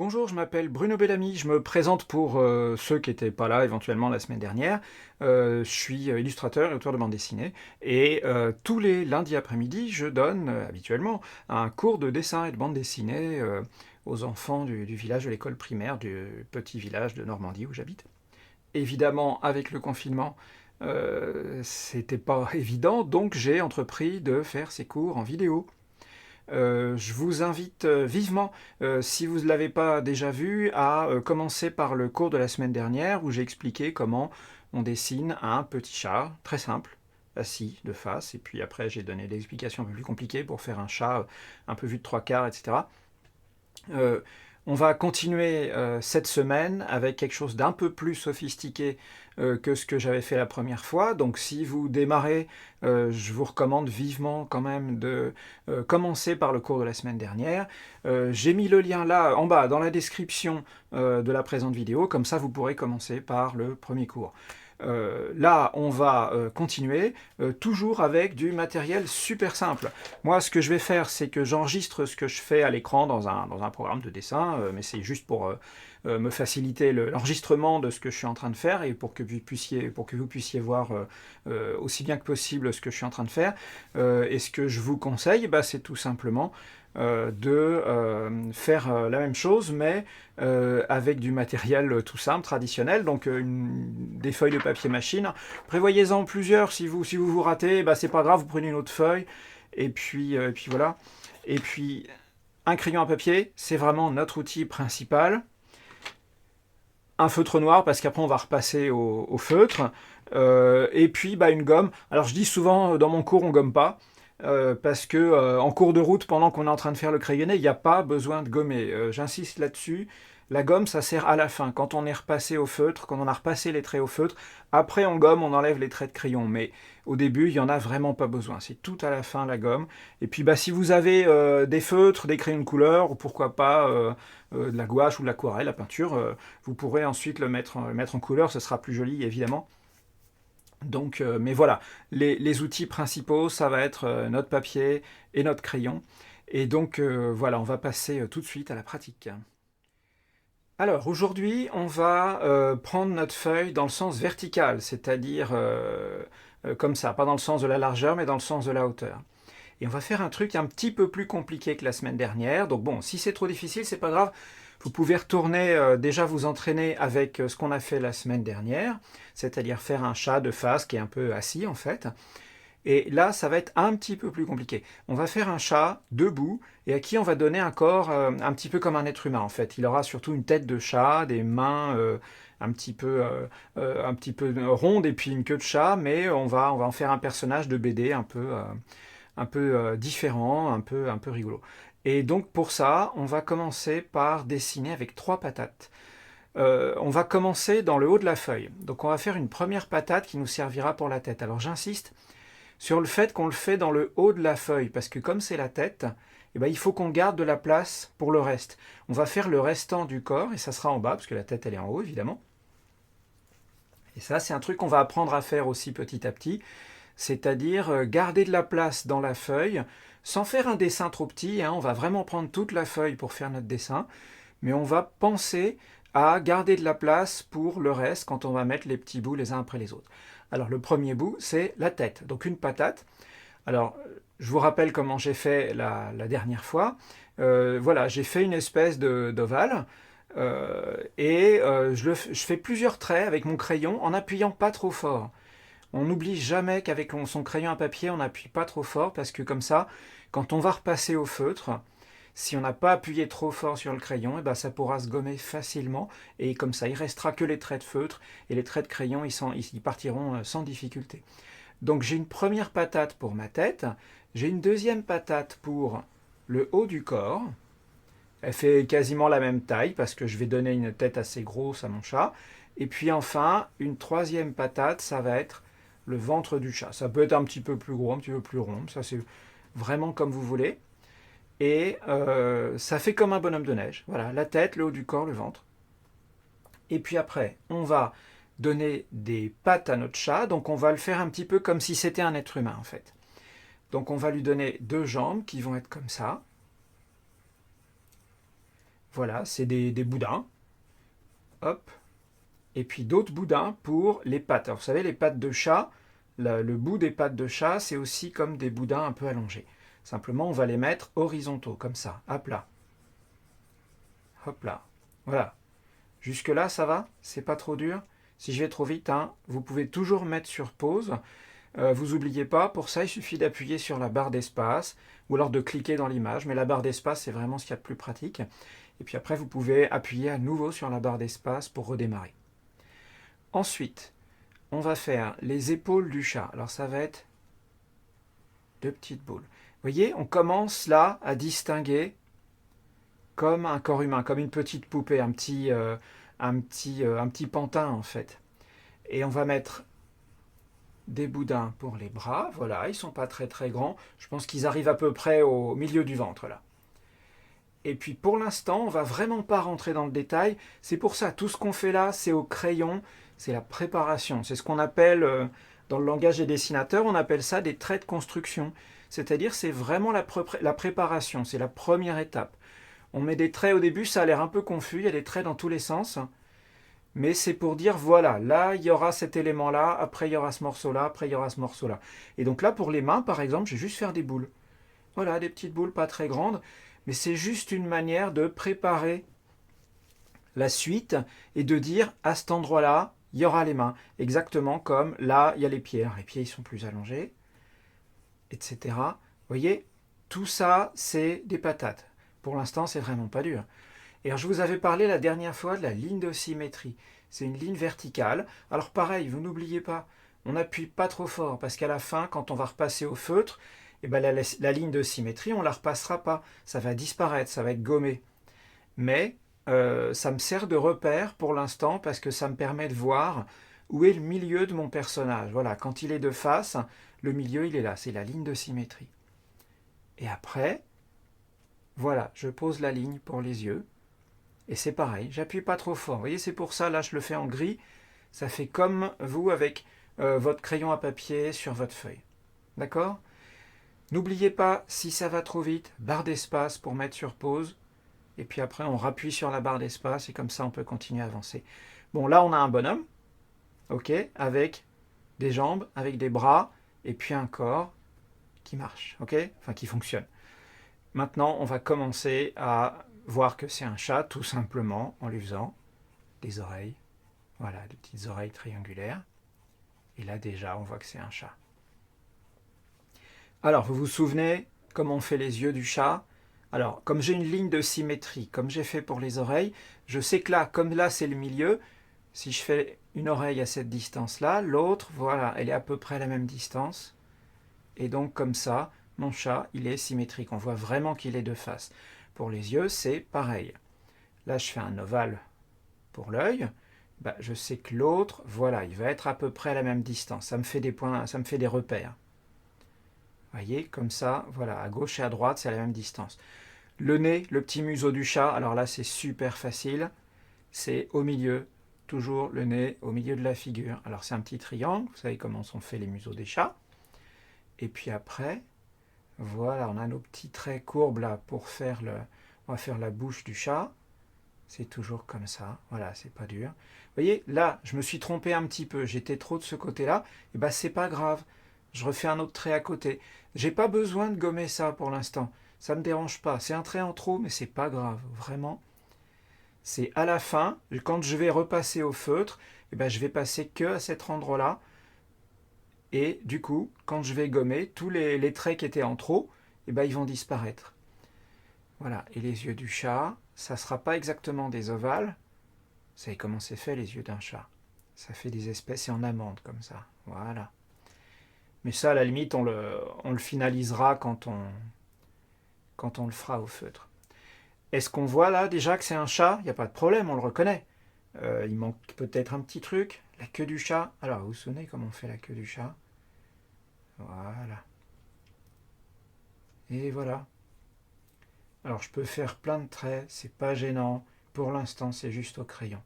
Bonjour, je m'appelle Bruno Bellamy, je me présente pour ceux qui n'étaient pas là éventuellement la semaine dernière. Je suis illustrateur et auteur de bande dessinée et tous les lundis après-midi, je donne habituellement un cours de dessin et de bande dessinée aux enfants du village de l'école primaire du petit village de Normandie où j'habite. Évidemment, avec le confinement, c'était pas évident, donc j'ai entrepris de faire ces cours en vidéo. Je vous invite vivement, si vous ne l'avez pas déjà vu, à commencer par le cours de la semaine dernière où j'ai expliqué comment on dessine un petit chat, très simple, assis de face, et puis après j'ai donné des explications un peu plus compliquées pour faire un chat un peu vu de trois quarts, etc. Euh, on va continuer cette semaine avec quelque chose d'un peu plus sophistiqué que ce que j'avais fait la première fois. Donc si vous démarrez, je vous recommande vivement quand même de commencer par le cours de la semaine dernière. J'ai mis le lien là en bas dans la description de la présente vidéo, comme ça vous pourrez commencer par le premier cours. Là, on va continuer, toujours avec du matériel super simple. Moi, ce que je vais faire, c'est que j'enregistre ce que je fais à l'écran dans un programme de dessin, mais c'est juste pour me faciliter l'enregistrement de ce que je suis en train de faire et pour que vous puissiez voir aussi bien que possible ce que je suis en train de faire. Et ce que je vous conseille, bah, c'est tout simplement de faire la même chose, mais avec du matériel tout simple, traditionnel, donc des feuilles de papier machine. Prévoyez-en plusieurs, si vous ratez, bah, c'est pas grave, vous prenez une autre feuille, et puis voilà. Et puis un crayon à papier, c'est vraiment notre outil principal. Un feutre noir, parce qu'après on va repasser au feutre. Et puis bah, une gomme. Alors je dis souvent dans mon cours on gomme pas. Parce que en cours de route, pendant qu'on est en train de faire le crayonné, il n'y a pas besoin de gommer. J'insiste là-dessus. La gomme, ça sert à la fin, quand on est repassé au feutre, quand on a repassé les traits au feutre. Après, on gomme, on enlève les traits de crayon. Mais au début, il n'y en a vraiment pas besoin. C'est tout à la fin, la gomme. Et puis, bah, si vous avez des feutres, des crayons de couleur, ou pourquoi pas de la gouache ou de l'aquarelle, la peinture, vous pourrez ensuite le mettre en couleur. Ce sera plus joli, évidemment. Donc, mais voilà, les outils principaux, ça va être notre papier et notre crayon. Et donc, voilà, on va passer tout de suite à la pratique. Alors, aujourd'hui, on va prendre notre feuille dans le sens vertical, c'est-à-dire comme ça, pas dans le sens de la largeur, mais dans le sens de la hauteur. Et on va faire un truc un petit peu plus compliqué que la semaine dernière. Donc bon, si c'est trop difficile, c'est pas grave. Vous pouvez retourner déjà vous entraîner avec ce qu'on a fait la semaine dernière, c'est-à-dire faire un chat de face qui est un peu assis en fait. Et là, ça va être un petit peu plus compliqué. On va faire un chat debout et à qui on va donner un corps un petit peu comme un être humain en fait. Il aura surtout une tête de chat, des mains un petit peu rondes et puis une queue de chat, mais on va en faire un personnage de BD un peu différent, un peu rigolo. Et donc pour ça, on va commencer par dessiner avec trois patates. On va commencer dans le haut de la feuille. Donc on va faire une première patate qui nous servira pour la tête. Alors j'insiste sur le fait qu'on le fait dans le haut de la feuille, parce que comme c'est la tête, eh ben, il faut qu'on garde de la place pour le reste. On va faire le restant du corps, et ça sera en bas, parce que la tête elle est en haut évidemment. Et ça c'est un truc qu'on va apprendre à faire aussi petit à petit, c'est-à-dire garder de la place dans la feuille, sans faire un dessin trop petit, hein. On va vraiment prendre toute la feuille pour faire notre dessin, mais on va penser à garder de la place pour le reste quand on va mettre les petits bouts les uns après les autres. Alors le premier bout, c'est la tête, donc une patate. Alors je vous rappelle comment j'ai fait la dernière fois. Voilà, j'ai fait une espèce d'ovale. Je fais plusieurs traits avec mon crayon en appuyant pas trop fort. On n'oublie jamais qu'avec son crayon à papier, on n'appuie pas trop fort parce que comme ça, quand on va repasser au feutre, si on n'a pas appuyé trop fort sur le crayon, et ben ça pourra se gommer facilement et comme ça, il restera que les traits de feutre et les traits de crayon, ils partiront sans difficulté. Donc j'ai une première patate pour ma tête, j'ai une deuxième patate pour le haut du corps. Elle fait quasiment la même taille parce que je vais donner une tête assez grosse à mon chat. Et puis enfin, une troisième patate, ça va être le ventre du chat. Ça peut être un petit peu plus gros, un petit peu plus rond, ça c'est vraiment comme vous voulez. Et ça fait comme un bonhomme de neige. Voilà, la tête, le haut du corps, le ventre. Et puis après, on va donner des pattes à notre chat, donc on va le faire un petit peu comme si c'était un être humain en fait. Donc on va lui donner deux jambes qui vont être comme ça. Voilà, c'est des boudins. Hop. Et puis d'autres boudins pour les pattes. Alors, vous savez, les pattes de chat, le bout des pattes de chat, c'est aussi comme des boudins un peu allongés. Simplement, on va les mettre horizontaux, comme ça, à plat. Hop là. Voilà. Jusque-là, ça va? C'est pas trop dur? Si je vais trop vite, hein, vous pouvez toujours mettre sur pause. Vous n'oubliez pas, pour ça, il suffit d'appuyer sur la barre d'espace ou alors de cliquer dans l'image. Mais la barre d'espace, c'est vraiment ce qu'il y a de plus pratique. Et puis après, vous pouvez appuyer à nouveau sur la barre d'espace pour redémarrer. Ensuite, on va faire les épaules du chat. Alors ça va être 2 petites boules. Vous voyez, on commence là à distinguer comme un corps humain, comme une petite poupée, un petit pantin en fait. Et on va mettre des boudins pour les bras. Voilà, ils sont pas très très grands. Je pense qu'ils arrivent à peu près au milieu du ventre là. Et puis pour l'instant, on va vraiment pas rentrer dans le détail. C'est pour ça, tout ce qu'on fait là, c'est au crayon, c'est la préparation. C'est ce qu'on appelle, dans le langage des dessinateurs, on appelle ça des traits de construction. C'est-à-dire, c'est vraiment la préparation, c'est la première étape. On met des traits au début, ça a l'air un peu confus, il y a des traits dans tous les sens. Mais c'est pour dire, voilà, là, il y aura cet élément-là, après il y aura ce morceau-là, après il y aura ce morceau-là. Et donc là, pour les mains, par exemple, je vais juste faire des boules. Voilà, des petites boules pas très grandes, mais c'est juste une manière de préparer la suite et de dire, à cet endroit-là, il y aura les mains. Exactement comme là, il y a les pieds. Alors, les pieds, ils sont plus allongés, etc. Vous voyez, tout ça, c'est des patates. Pour l'instant, c'est vraiment pas dur. Et alors, je vous avais parlé la dernière fois de la ligne de symétrie. C'est une ligne verticale. Alors pareil, vous n'oubliez pas, on n'appuie pas trop fort parce qu'à la fin, quand on va repasser au feutre, eh ben la ligne de symétrie, on ne la repassera pas. Ça va disparaître, ça va être gommé. Mais ça me sert de repère pour l'instant parce que ça me permet de voir où est le milieu de mon personnage. Voilà, quand il est de face, le milieu, il est là. C'est la ligne de symétrie. Et après, voilà, je pose la ligne pour les yeux. Et c'est pareil, j'appuie pas trop fort. Vous voyez, c'est pour ça, là, je le fais en gris. Ça fait comme vous avec votre crayon à papier sur votre feuille. D'accord? N'oubliez pas, si ça va trop vite, barre d'espace pour mettre sur pause. Et puis après, on rappuie sur la barre d'espace et comme ça, on peut continuer à avancer. Bon, là, on a un bonhomme, ok, avec des jambes, avec des bras, et puis un corps qui marche, ok? Enfin, qui fonctionne. Maintenant, on va commencer à voir que c'est un chat, tout simplement, en lui faisant des oreilles. Voilà, des petites oreilles triangulaires. Et là, déjà, on voit que c'est un chat. Alors, vous vous souvenez comment on fait les yeux du chat? Alors, comme j'ai une ligne de symétrie, comme j'ai fait pour les oreilles, je sais que là, comme là, c'est le milieu, si je fais une oreille à cette distance-là, l'autre, voilà, elle est à peu près à la même distance. Et donc, comme ça, mon chat, il est symétrique. On voit vraiment qu'il est de face. Pour les yeux, c'est pareil. Là, je fais un ovale pour l'œil. Bah, je sais que l'autre, voilà, il va être à peu près à la même distance. Ça me fait des points, ça me fait des repères. Vous voyez, comme ça, voilà, à gauche et à droite, c'est à la même distance. Le nez, le petit museau du chat, alors là, c'est super facile. C'est au milieu, toujours le nez au milieu de la figure. Alors, c'est un petit triangle, vous savez comment sont faits les museaux des chats. Et puis après, voilà, on a nos petits traits courbes là pour faire on va faire la bouche du chat. C'est toujours comme ça, voilà, c'est pas dur. Vous voyez, là, je me suis trompé un petit peu, j'étais trop de ce côté-là, et ben c'est pas grave. Je refais un autre trait à côté. J'ai pas besoin de gommer ça pour l'instant. Ça me dérange pas. C'est un trait en trop, mais c'est pas grave, vraiment. C'est à la fin, quand je vais repasser au feutre, et ben je vais passer que à cet endroit-là. Et du coup, quand je vais gommer, tous les traits qui étaient en trop, et ben ils vont disparaître. Voilà, et les yeux du chat, ça ne sera pas exactement des ovales. Vous savez comment c'est fait les yeux d'un chat? Ça fait des espèces et en amande comme ça. Voilà. Mais ça, à la limite, on le finalisera quand on le fera au feutre. Est-ce qu'on voit là déjà que c'est un chat? Il n'y a pas de problème, on le reconnaît. Il manque peut-être un petit truc. La queue du chat. Alors, vous vous souvenez comment on fait la queue du chat? Voilà. Et voilà. Alors, je peux faire plein de traits, c'est pas gênant. Pour l'instant, c'est juste au crayon.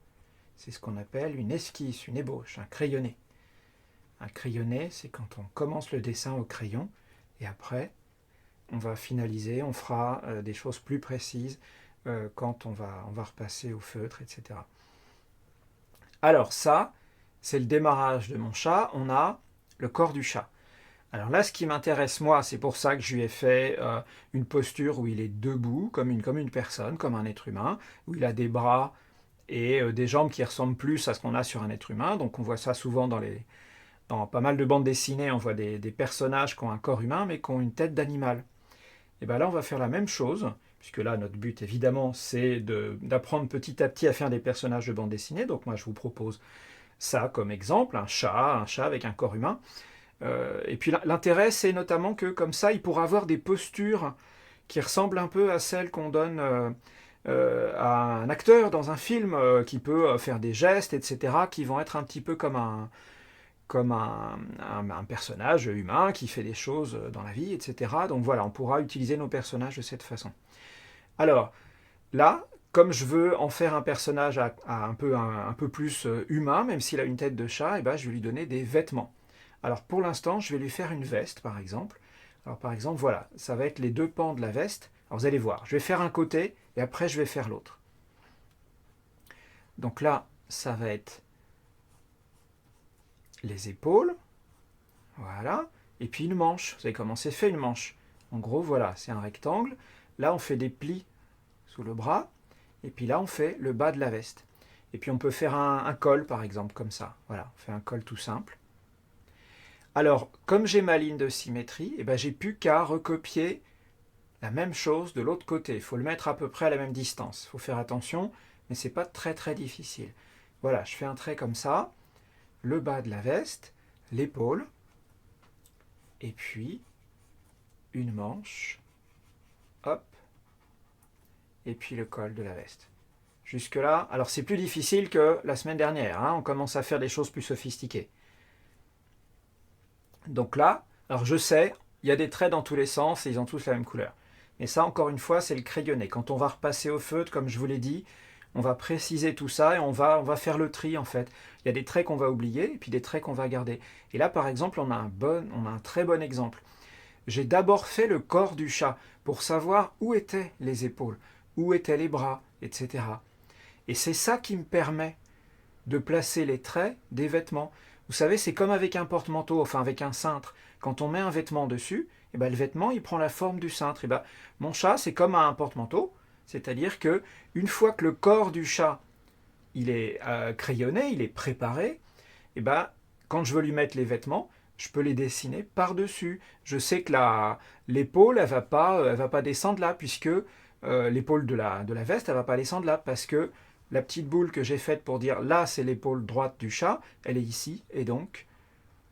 C'est ce qu'on appelle une esquisse, une ébauche, un crayonné. Un crayonné, c'est quand on commence le dessin au crayon, et après, on va finaliser, on fera des choses plus précises quand on va repasser au feutre, etc. Alors ça, c'est le démarrage de mon chat. On a le corps du chat. Alors là, ce qui m'intéresse moi, c'est pour ça que je lui ai fait une posture où il est debout, comme une personne, comme un être humain, où il a des bras et des jambes qui ressemblent plus à ce qu'on a sur un être humain. Donc on voit ça souvent dans pas mal de bandes dessinées, on voit des personnages qui ont un corps humain mais qui ont une tête d'animal. Et bien là, on va faire la même chose, puisque là, notre but, évidemment, c'est d'apprendre petit à petit à faire des personnages de bande dessinée. Donc moi, je vous propose ça comme exemple, un chat avec un corps humain. Et puis l'intérêt, c'est notamment que comme ça, il pourra avoir des postures qui ressemblent un peu à celles qu'on donne à un acteur dans un film qui peut faire des gestes, etc., qui vont être un petit peu comme un personnage humain qui fait des choses dans la vie, etc. Donc voilà, on pourra utiliser nos personnages de cette façon. Alors, là, comme je veux en faire un personnage un peu plus humain, même s'il a une tête de chat, et ben, je vais lui donner des vêtements. Alors pour l'instant, je vais lui faire une veste, par exemple. Alors par exemple, voilà, ça va être les deux pans de la veste. Alors vous allez voir, je vais faire un côté et après je vais faire l'autre. Donc là, ça va être les épaules, voilà, et puis une manche. Vous savez comment c'est fait une manche. En gros, voilà, c'est un rectangle. Là, on fait des plis sous le bras, et puis là, on fait le bas de la veste. Et puis on peut faire un col, par exemple, comme ça. Voilà, on fait un col tout simple. Alors, comme j'ai ma ligne de symétrie, eh ben, j'ai plus qu'à recopier la même chose de l'autre côté. Il faut le mettre à peu près à la même distance. Il faut faire attention, mais c'est pas très très difficile. Voilà, je fais un trait comme ça, le bas de la veste, l'épaule, et puis une manche, hop, et puis le col de la veste. Jusque là, alors c'est plus difficile que la semaine dernière, hein, on commence à faire des choses plus sophistiquées. Donc là, alors je sais, il y a des traits dans tous les sens et ils ont tous la même couleur. Mais ça, encore une fois, c'est le crayonné. Quand on va repasser au feutre, comme je vous l'ai dit, on va préciser tout ça et on va faire le tri en fait. Il y a des traits qu'on va oublier et puis des traits qu'on va garder. Et là, par exemple, on a un très bon exemple. J'ai d'abord fait le corps du chat pour savoir où étaient les épaules, où étaient les bras, etc. Et c'est ça qui me permet de placer les traits des vêtements. Vous savez, c'est comme avec un porte-manteau, enfin avec un cintre. Quand on met un vêtement dessus, et ben, le vêtement il prend la forme du cintre. Et ben, mon chat, c'est comme un porte-manteau, c'est-à-dire que une fois que le corps du chat il est crayonné, il est préparé, et ben, quand je veux lui mettre les vêtements, je peux les dessiner par-dessus. Je sais que l'épaule, elle va pas descendre là, puisque l'épaule de la veste, elle va pas descendre là, parce que la petite boule que j'ai faite pour dire là c'est l'épaule droite du chat, elle est ici, et donc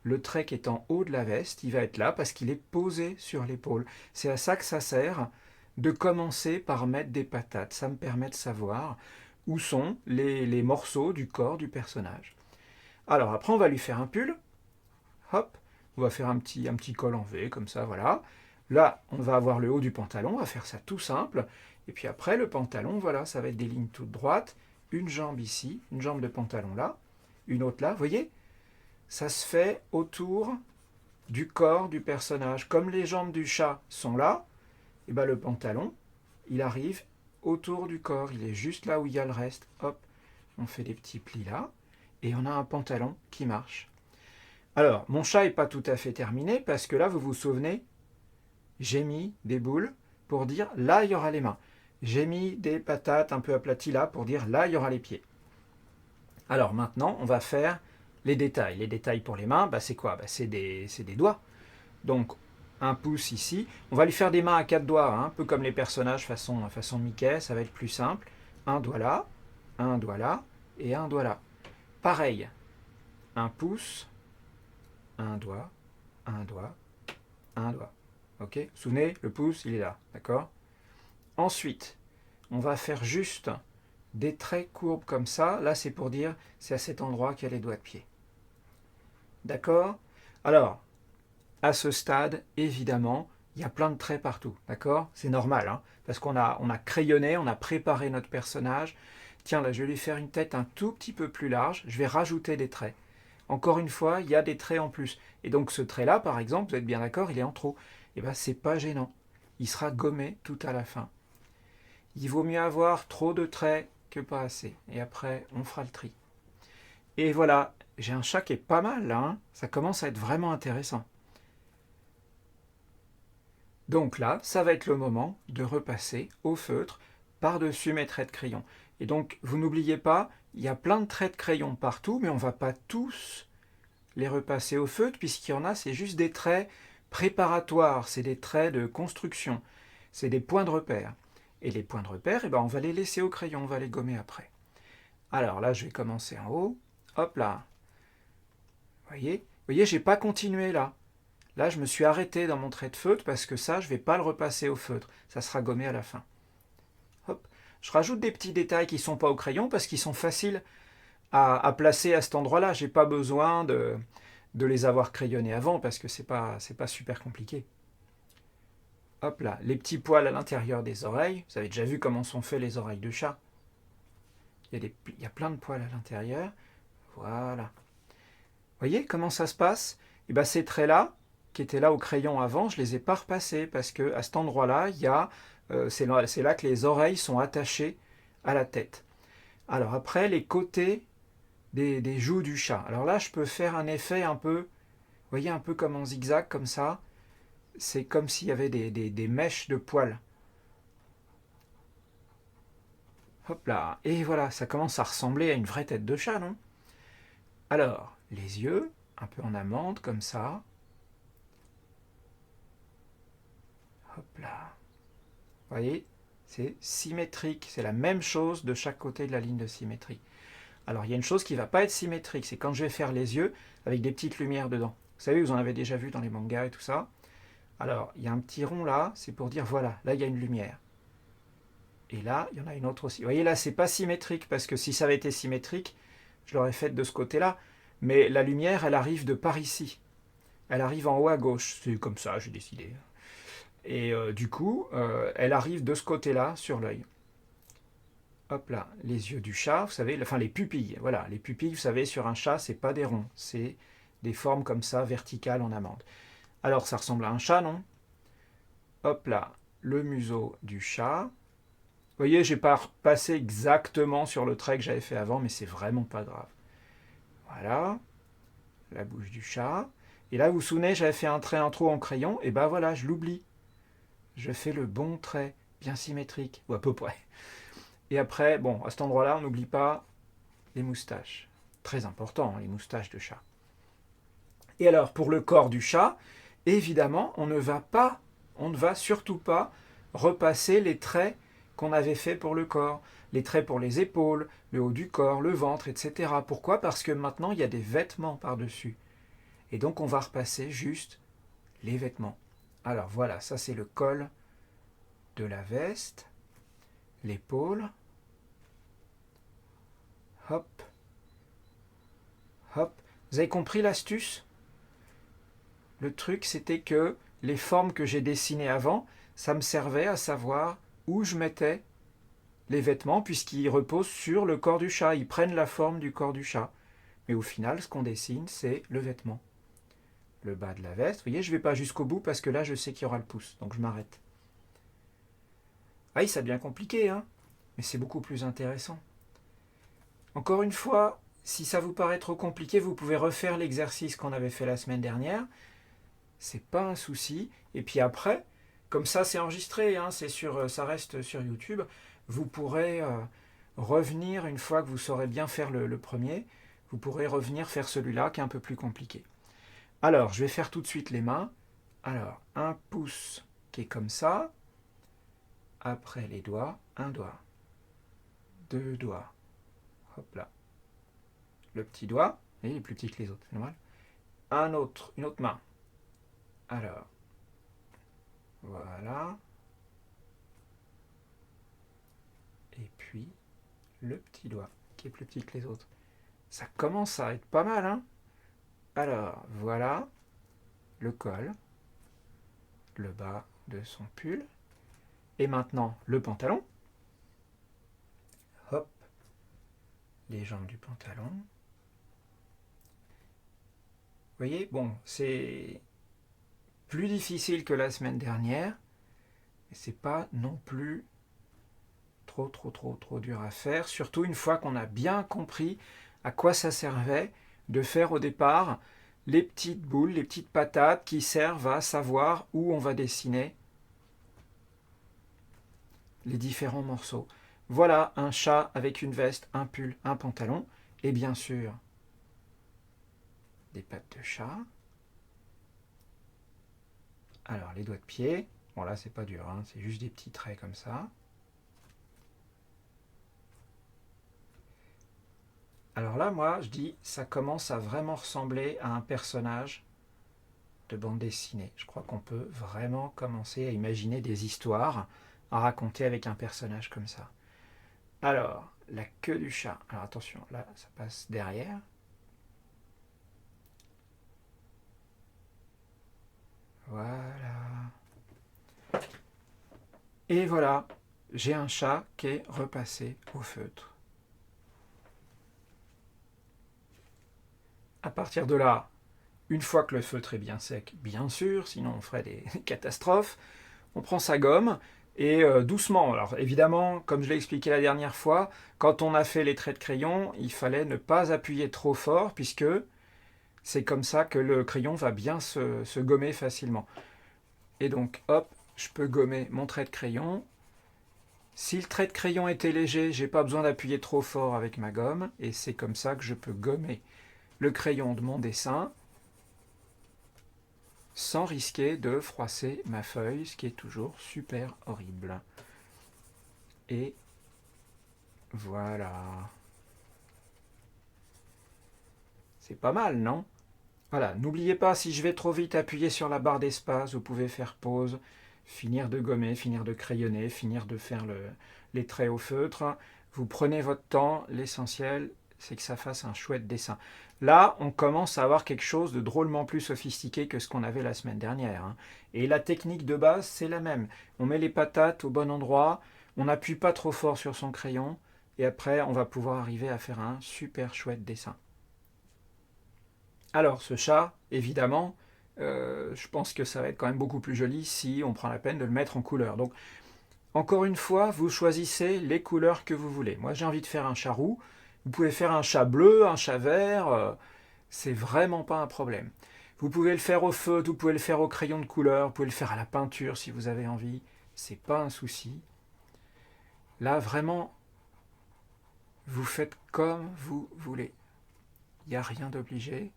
le trait qui est en haut de la veste, il va être là parce qu'il est posé sur l'épaule. C'est à ça que ça sert de commencer par mettre des patates. Ça me permet de savoir où sont les morceaux du corps du personnage. Alors après on va lui faire un pull, hop, on va faire un petit col en V comme ça, voilà. Là on va avoir le haut du pantalon, on va faire ça tout simple. Et puis après le pantalon, voilà, ça va être des lignes toutes droites, une jambe ici, une jambe de pantalon là, une autre là, vous voyez, ça se fait autour du corps du personnage. Comme les jambes du chat sont là, et ben le pantalon, il arrive autour du corps, il est juste là où il y a le reste. Hop, on fait des petits plis là, et on a un pantalon qui marche. Alors, mon chat n'est pas tout à fait terminé, parce que là, vous vous souvenez, j'ai mis des boules pour dire là, il y aura les mains. J'ai mis des patates un peu aplaties là pour dire là, il y aura les pieds. Alors maintenant, on va faire les détails. Les détails pour les mains, bah, c'est quoi? Bah, c'est des doigts. Donc, un pouce ici. On va lui faire des mains à 4 doigts, hein, un peu comme les personnages façon Mickey, ça va être plus simple. Un doigt là, et un doigt là. Pareil, un pouce, un doigt, un doigt, un doigt. Ok? Vous vous souvenez, le pouce, il est là, d'accord? Ensuite, on va faire juste des traits courbes comme ça. Là, c'est pour dire, c'est à cet endroit qu'il y a les doigts de pied. D'accord? Alors, à ce stade, évidemment, il y a plein de traits partout, d'accord? C'est normal, hein, parce on a crayonné, on a préparé notre personnage. Tiens, là, je vais lui faire une tête un tout petit peu plus large, je vais rajouter des traits. Encore une fois, il y a des traits en plus. Et donc ce trait-là, par exemple, vous êtes bien d'accord, il est en trop. Et bien, c'est pas gênant. Il sera gommé tout à la fin. Il vaut mieux avoir trop de traits que pas assez. Et après, on fera le tri. Et voilà, j'ai un chat qui est pas mal là, hein. Ça commence à être vraiment intéressant. Donc là, ça va être le moment de repasser au feutre par-dessus mes traits de crayon. Et donc, vous n'oubliez pas, il y a plein de traits de crayon partout, mais on ne va pas tous les repasser au feutre, puisqu'il y en a, c'est juste des traits préparatoires, c'est des traits de construction, c'est des points de repère. Et les points de repère, eh ben, on va les laisser au crayon, on va les gommer après. Alors là, je vais commencer en haut. Hop là. Vous voyez, j'ai pas continué là. Là, je me suis arrêté dans mon trait de feutre parce que ça, je ne vais pas le repasser au feutre. Ça sera gommé à la fin. Hop. Je rajoute des petits détails qui ne sont pas au crayon parce qu'ils sont faciles à placer à cet endroit-là. Je n'ai pas besoin de les avoir crayonnés avant parce que c'est pas super compliqué. Hop là, les petits poils à l'intérieur des oreilles. Vous avez déjà vu comment sont faits les oreilles de chat. Il y a plein de poils à l'intérieur. Voilà. Vous voyez comment ça se passe? Et bien ces traits-là, qui étaient là au crayon avant, je ne les ai pas repassés parce que à cet endroit-là, c'est là que les oreilles sont attachées à la tête. Alors après, les côtés des joues du chat. Alors là, je peux faire un effet un peu, vous voyez, un peu comme en zigzag, comme ça. C'est comme s'il y avait des mèches de poils. Hop là. Et voilà, ça commence à ressembler à une vraie tête de chat, non? Alors, les yeux, un peu en amande, comme ça. Hop là. Vous voyez, c'est symétrique. C'est la même chose de chaque côté de la ligne de symétrie. Alors, il y a une chose qui ne va pas être symétrique, c'est quand je vais faire les yeux avec des petites lumières dedans. Vous savez, vous en avez déjà vu dans les mangas et tout ça. Alors, il y a un petit rond là, c'est pour dire, voilà, là, il y a une lumière. Et là, il y en a une autre aussi. Vous voyez, là, c'est pas symétrique, parce que si ça avait été symétrique, je l'aurais fait de ce côté-là. Mais la lumière, elle arrive de par ici. Elle arrive en haut à gauche. C'est comme ça, j'ai décidé. Et du coup, elle arrive de ce côté-là, sur l'œil. Hop là, les yeux du chat, vous savez, enfin les pupilles. Voilà, les pupilles, vous savez, sur un chat, c'est pas des ronds, c'est des formes comme ça, verticales en amande. Alors, ça ressemble à un chat, non? Hop là, le museau du chat. Vous voyez, j'ai pas repassé exactement sur le trait que j'avais fait avant, mais c'est vraiment pas grave. Voilà, la bouche du chat. Et là, vous vous souvenez, j'avais fait un trait en trop en crayon, et ben voilà, je l'oublie. Je fais le bon trait, bien symétrique, ou à peu près. Et après, bon, à cet endroit-là, on n'oublie pas les moustaches. Très important, les moustaches de chat. Et alors, pour le corps du chat, évidemment, on ne va surtout pas repasser les traits qu'on avait fait pour le corps. Les traits pour les épaules, le haut du corps, le ventre, etc. Pourquoi? Parce que maintenant, il y a des vêtements par-dessus. Et donc, on va repasser juste les vêtements. Alors voilà, ça c'est le col de la veste, l'épaule. Hop, hop. Vous avez compris l'astuce? Le truc, c'était que les formes que j'ai dessinées avant, ça me servait à savoir où je mettais les vêtements, puisqu'ils reposent sur le corps du chat. Ils prennent la forme du corps du chat. Mais au final, ce qu'on dessine, c'est le vêtement. Le bas de la veste. Vous voyez, je ne vais pas jusqu'au bout parce que là, je sais qu'il y aura le pouce. Donc je m'arrête. Ah, ça devient compliqué, hein? Mais c'est beaucoup plus intéressant. Encore une fois, si ça vous paraît trop compliqué, vous pouvez refaire l'exercice qu'on avait fait la semaine dernière. C'est pas un souci. Et puis après, comme ça c'est enregistré, hein, ça reste sur YouTube, vous pourrez revenir une fois que vous saurez bien faire le premier, vous pourrez revenir faire celui-là qui est un peu plus compliqué. Alors, je vais faire tout de suite les mains. Alors, un pouce qui est comme ça. Après les doigts, un doigt, deux doigts. Hop là. Le petit doigt, et il est plus petit que les autres, c'est normal. Une autre main. Alors, voilà. Et puis, le petit doigt, qui est plus petit que les autres. Ça commence à être pas mal, hein? Alors, voilà le col, le bas de son pull. Et maintenant, le pantalon. Hop, les jambes du pantalon. Vous voyez, bon, c'est plus difficile que la semaine dernière, mais c'est pas non plus trop dur à faire. Surtout une fois qu'on a bien compris à quoi ça servait de faire au départ les petites boules, les petites patates qui servent à savoir où on va dessiner les différents morceaux. Voilà un chat avec une veste, un pull, un pantalon et bien sûr des pattes de chat. Alors les doigts de pied, bon là c'est pas dur, hein, c'est juste des petits traits comme ça. Alors là moi je dis ça commence à vraiment ressembler à un personnage de bande dessinée. Je crois qu'on peut vraiment commencer à imaginer des histoires à raconter avec un personnage comme ça. Alors, la queue du chat. Alors attention, là ça passe derrière. Voilà. Et voilà, j'ai un chat qui est repassé au feutre. À partir de là, une fois que le feutre est bien sec, bien sûr, sinon on ferait des catastrophes, on prend sa gomme et doucement. Alors évidemment, comme je l'ai expliqué la dernière fois, quand on a fait les traits de crayon, il fallait ne pas appuyer trop fort puisque c'est comme ça que le crayon va bien se gommer facilement. Et donc, hop, je peux gommer mon trait de crayon. Si le trait de crayon était léger, j'ai pas besoin d'appuyer trop fort avec ma gomme, et c'est comme ça que je peux gommer le crayon de mon dessin sans risquer de froisser ma feuille, ce qui est toujours super horrible. Et voilà. C'est pas mal, non? Voilà, n'oubliez pas, si je vais trop vite appuyer sur la barre d'espace, vous pouvez faire pause, finir de gommer, finir de crayonner, finir de faire les traits au feutre. Vous prenez votre temps, l'essentiel, c'est que ça fasse un chouette dessin. Là, on commence à avoir quelque chose de drôlement plus sophistiqué que ce qu'on avait la semaine dernière, hein. Et la technique de base, c'est la même. On met les patates au bon endroit, on n'appuie pas trop fort sur son crayon, et après, on va pouvoir arriver à faire un super chouette dessin. Alors, ce chat, évidemment, je pense que ça va être quand même beaucoup plus joli si on prend la peine de le mettre en couleur. Donc, encore une fois, vous choisissez les couleurs que vous voulez. Moi, j'ai envie de faire un chat roux. Vous pouvez faire un chat bleu, un chat vert. C'est vraiment pas un problème. Vous pouvez le faire au feutre, vous pouvez le faire au crayon de couleur, vous pouvez le faire à la peinture si vous avez envie. C'est pas un souci. Là, vraiment, vous faites comme vous voulez. Il n'y a rien d'obligé.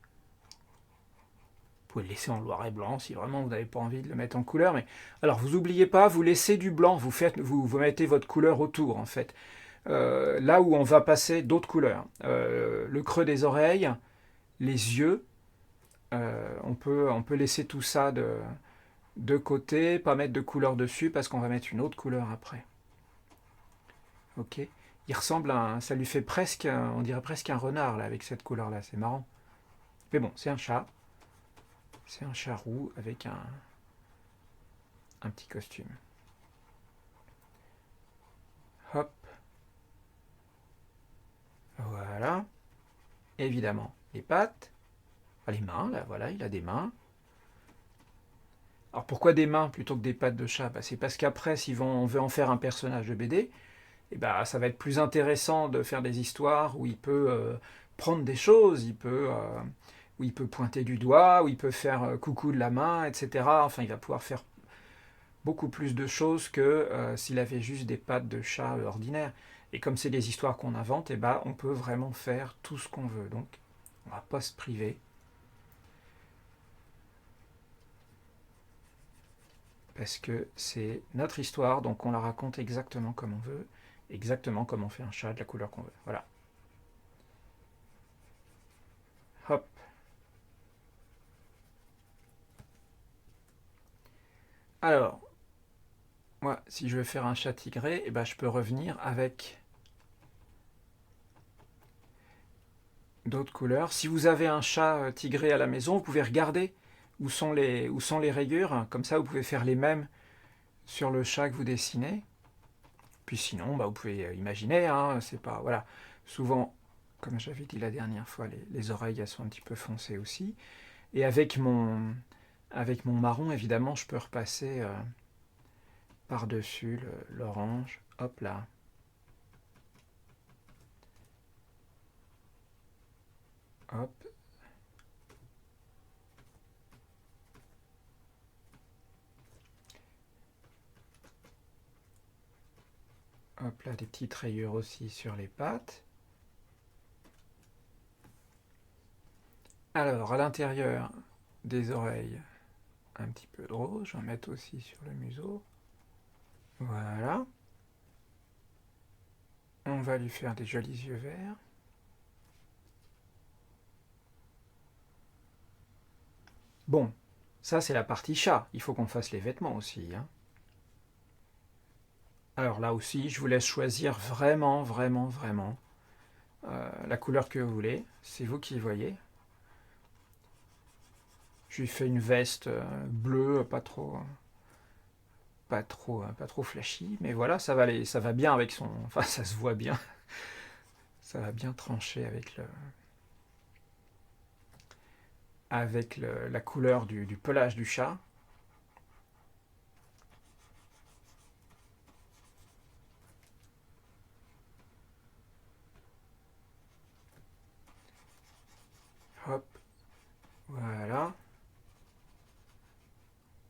Vous pouvez le laisser en noir et blanc si vraiment vous n'avez pas envie de le mettre en couleur. Mais alors, vous n'oubliez pas, vous laissez du blanc. Vous mettez votre couleur autour, en fait. Là où on va passer d'autres couleurs. Le creux des oreilles, les yeux. On peut laisser tout ça de côté, pas mettre de couleur dessus parce qu'on va mettre une autre couleur après. Ok. Il ressemble ça lui fait presque, on dirait presque un renard là avec cette couleur là. C'est marrant. Mais bon, c'est un chat. C'est un chat roux avec un petit costume. Hop. Voilà. Évidemment, les pattes. Ah, les mains, là, voilà, il a des mains. Alors pourquoi des mains plutôt que des pattes de chat? C'est parce qu'après, si on veut en faire un personnage de BD, ça va être plus intéressant de faire des histoires où il peut prendre des choses, où il peut pointer du doigt, où il peut faire coucou de la main, etc. Enfin, il va pouvoir faire beaucoup plus de choses que s'il avait juste des pattes de chat ordinaires. Et comme c'est des histoires qu'on invente, on peut vraiment faire tout ce qu'on veut. Donc, on va pas se priver. Parce que c'est notre histoire, donc on la raconte exactement comme on veut, exactement comme on fait un chat de la couleur qu'on veut. Voilà. Hop. Alors, moi, si je veux faire un chat tigré, je peux revenir avec d'autres couleurs. Si vous avez un chat tigré à la maison, vous pouvez regarder où sont les rayures. Comme ça, vous pouvez faire les mêmes sur le chat que vous dessinez. Puis sinon, vous pouvez imaginer, hein, c'est pas... Voilà. Souvent, comme j'avais dit la dernière fois, les oreilles, elles sont un petit peu foncées aussi. Et avec mon marron, évidemment, je peux repasser par-dessus l'orange. Hop là. Hop. Hop là, des petites rayures aussi sur les pattes. Alors, à l'intérieur des oreilles, un petit peu de rose. Je vais en mettre aussi sur le museau. Voilà. On va lui faire des jolis yeux verts. Bon, ça c'est la partie chat. Il faut qu'on fasse les vêtements aussi, hein. Alors là aussi, je vous laisse choisir vraiment, vraiment, vraiment la couleur que vous voulez. C'est vous qui voyez. Je lui fais une veste bleue, pas trop flashy, mais voilà, ça va bien avec son, enfin ça se voit bien, ça va bien trancher avec la couleur du pelage du chat. Hop, voilà.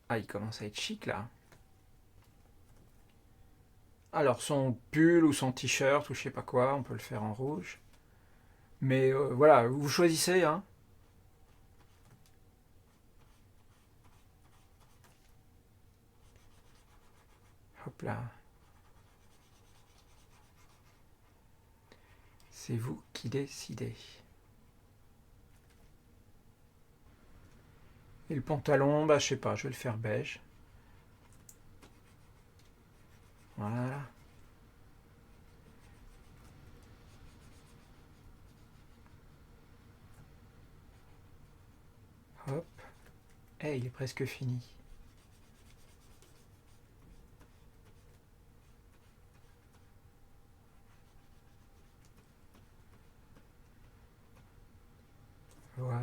Ah, il commence à être chic là. Alors son pull ou son t-shirt ou je sais pas quoi, on peut le faire en rouge. Mais voilà, vous choisissez, hein. Hop là. C'est vous qui décidez. Et le pantalon, bah je sais pas, je vais le faire beige. Voilà. Hop. Eh, il est presque fini. Voilà.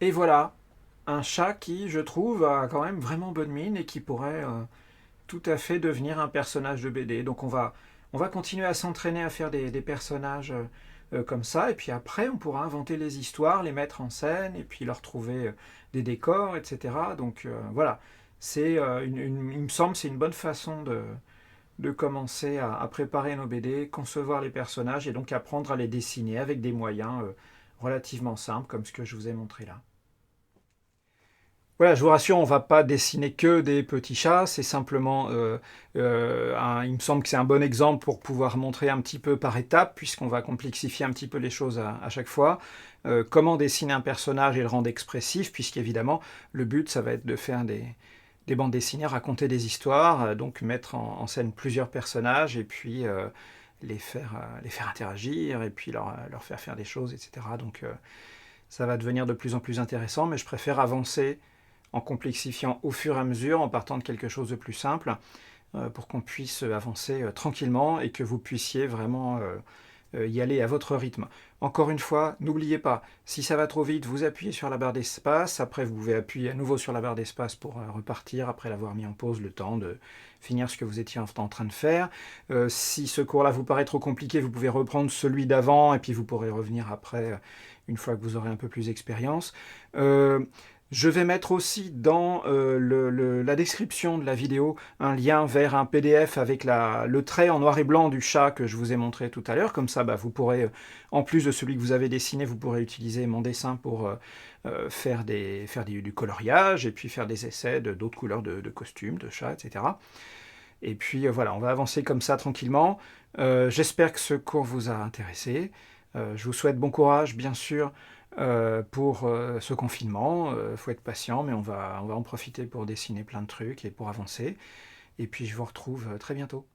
Et voilà, un chat qui, je trouve, a quand même vraiment bonne mine et qui pourrait tout à fait devenir un personnage de BD. Donc on va continuer à s'entraîner à faire des personnages comme ça, et puis après on pourra inventer les histoires, les mettre en scène, et puis leur trouver des décors, etc. Donc voilà, il me semble c'est une bonne façon de commencer à préparer nos BD, concevoir les personnages, et donc apprendre à les dessiner avec des moyens relativement simples, comme ce que je vous ai montré là. Voilà, je vous rassure, on ne va pas dessiner que des petits chats, c'est simplement, il me semble que c'est un bon exemple pour pouvoir montrer un petit peu par étapes, puisqu'on va complexifier un petit peu les choses à chaque fois, comment dessiner un personnage et le rendre expressif, puisqu'évidemment, le but, ça va être de faire des bandes dessinées, raconter des histoires, donc mettre en scène plusieurs personnages, et puis les faire interagir, et puis leur faire faire des choses, etc. Donc ça va devenir de plus en plus intéressant, mais je préfère avancer en complexifiant au fur et à mesure, en partant de quelque chose de plus simple, pour qu'on puisse avancer tranquillement et que vous puissiez vraiment y aller à votre rythme. Encore une fois, n'oubliez pas, si ça va trop vite, vous appuyez sur la barre d'espace, après vous pouvez appuyer à nouveau sur la barre d'espace pour repartir, après l'avoir mis en pause, le temps de finir ce que vous étiez en train de faire. Si ce cours-là vous paraît trop compliqué, vous pouvez reprendre celui d'avant, et puis vous pourrez revenir après, une fois que vous aurez un peu plus d'expérience. Je vais mettre aussi dans la description de la vidéo un lien vers un PDF avec le trait en noir et blanc du chat que je vous ai montré tout à l'heure. Comme ça, bah, vous pourrez, en plus de celui que vous avez dessiné, vous pourrez utiliser mon dessin pour faire du coloriage et puis faire des essais d'autres couleurs de costumes, de chats, etc. Et puis voilà, on va avancer comme ça tranquillement. J'espère que ce cours vous a intéressé. Je vous souhaite bon courage, bien sûr, pour ce confinement. Il faut être patient, mais on va en profiter pour dessiner plein de trucs et pour avancer. Et puis je vous retrouve très bientôt.